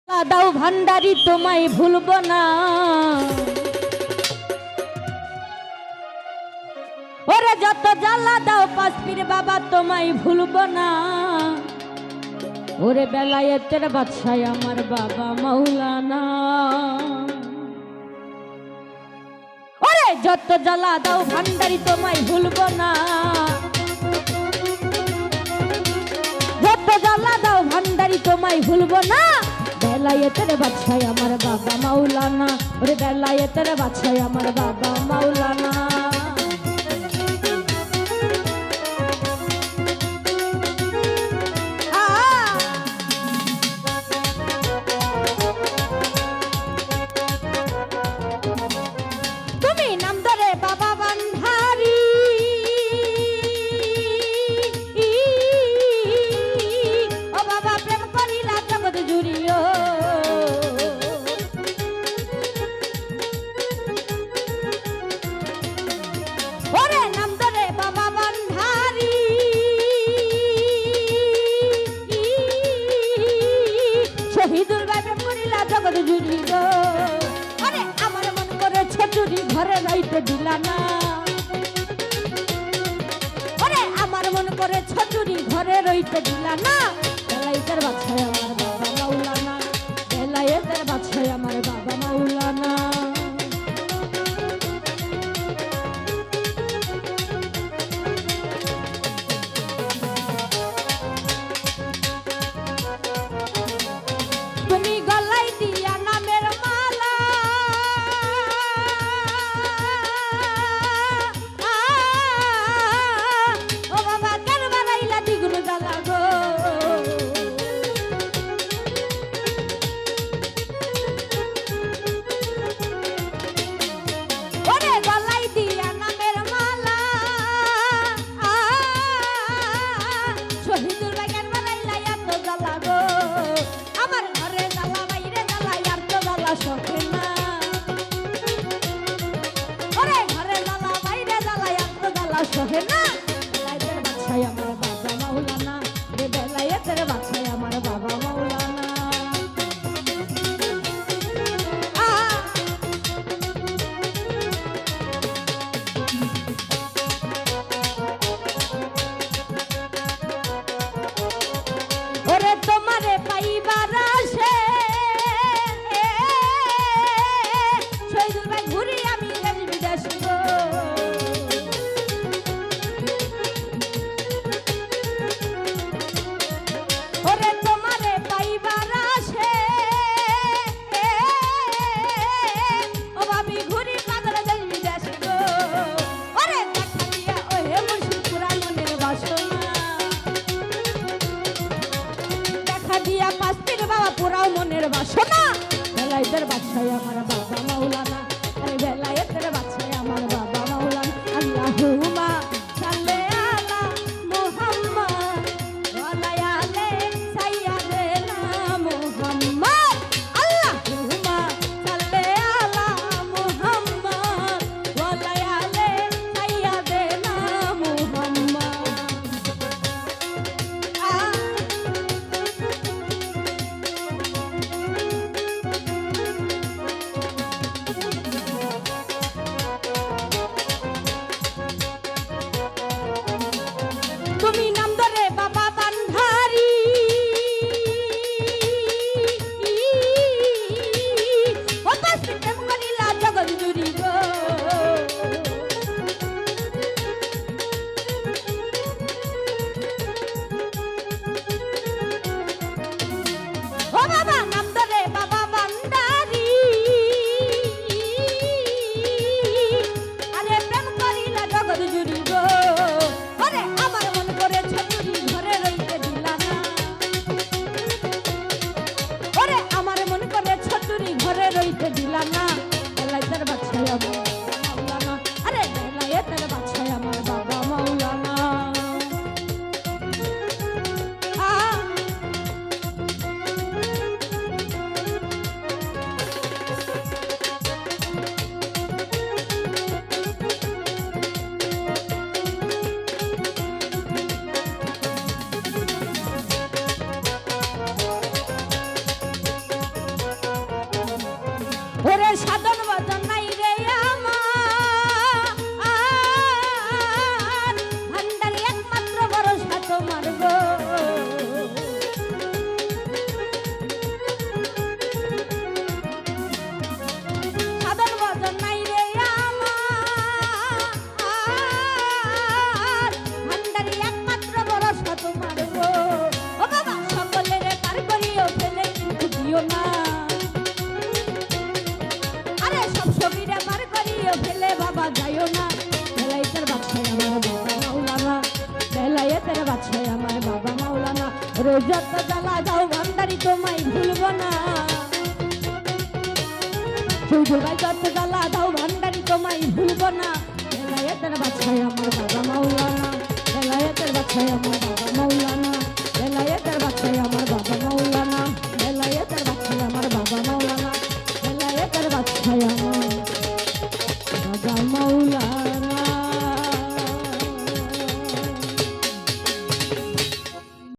দাও ভান্ডারি তোমায় ভুলব না, ওরে যত জ্বালা দাও পাঁচপীর বাবা তোমায় ভুলব না, ওরে বেলায়েতের বাদশাহ আমার বাবা মাওলানা। ওরে যত জ্বালা দাও ভান্ডারি তোমায় ভুলব না, যত জ্বালা দাও ভান্ডারি তোমায় ভুলব না, বেলায়েতের বাদশাহ আমার বাবা মাওলানা, ওরে বেলায়েতের বাদশাহ আমার বাবা মাওলানা। তুমি নাম ধরে বাবা ভান্ডারি, ও বাবা প্রেম করিলা জগৎ জুড়িও, ওরে নাম ধরে বাবা ভান্ডারি, শহীদুল ভাই প্রেম করিলা জগৎ জুড়িও, আরে আমার মন করে ছচুরি ঘরে রাইতে দিলা না, ওরে আমার মন করে ছচুরি ঘরে রইতে দিলা না, বেলায়েতের বাদশাহ আমার বাবা মাওলানা, বেলায়েতের বাদশাহ আমার বাবা মাওলানা। তুমি গলায় দিয়া নামের মালা, ও বাবা কেন বানাইলা দ্বিগুণ জ্বালা গো, ওরে গলায় দিয়া নামের মালা, শহীদুল ভাই কেন বানাইলা এত জ্বালা গো, আমার ঘরে জ্বালা বাইরে জ্বালা আর তো জ্বালা সখে না, ওরে ঘরে জ্বালা বাইরে জ্বালা আর তো জ্বালা সখে না, বেলায়েতের বাদশাহ আমার বাবা মাওলানা, রে বেলায়েতের বাদশাহ আমার বাবা মাওলানা। ওরে তোমারে পাইবার আসে শহীদুল ভাই ঘুরি আমি দেশ বিদেশ গো, ওরে তোমারে পাইবার আসে ও ভাবি ঘুরি পাগল দেশ বিদেশ গো, ওরে দেখা দিয়া ও হে মুর্শিদ পুরাই মনের বাসনা, দেখা দিয়া পাঁচপীর বাবা পুরাও মনের বাসনা, বেলায়েতের বাদশাহ আমার বাবা মাওলানা, আরে বেলায়েতের বাদশাহ আমার বাবা মাওলানা। আল্লাহুম্মা সাল্লি আলা মুহাম্মদ ওয়া আলা আলি সাইয়্যিদিনা মুহাম্মদ, আল্লাহুম্মা সাল্লি আলা মুহাম্মদ ওয়া আলা আলি সাইয়্যিদিনা মুহাম্মদ। যাইও না। আরে সব সঙ্গীরা পার করিয়ে ফেলে বাবা যাইও না। বেলায়েতের বাদশাহ আমার বাবা মাওলানা, বেলায়েতের বাদশাহ আমার বাবা মাওলানা। ওরে যত জ্বালা দাও ভান্ডারি তোমায় ভুলবো না। শুধু ভাই যত জ্বালা দাও ভান্ডারি তোমায় ভুলবো না। বেলায়েতের বাদশাহ আমার বাবা মাওলানা, বেলায়েতের বাদশাহ আমার বাবা মাওলানা, বেলায়েতের বাদশাহ আমার বাবা মাওলানা, বেলায়েতের বাদশাহ আমার বাবা মাওলানা, বেলায়েতের বাদশাহ আমার বাবা মাওলানা।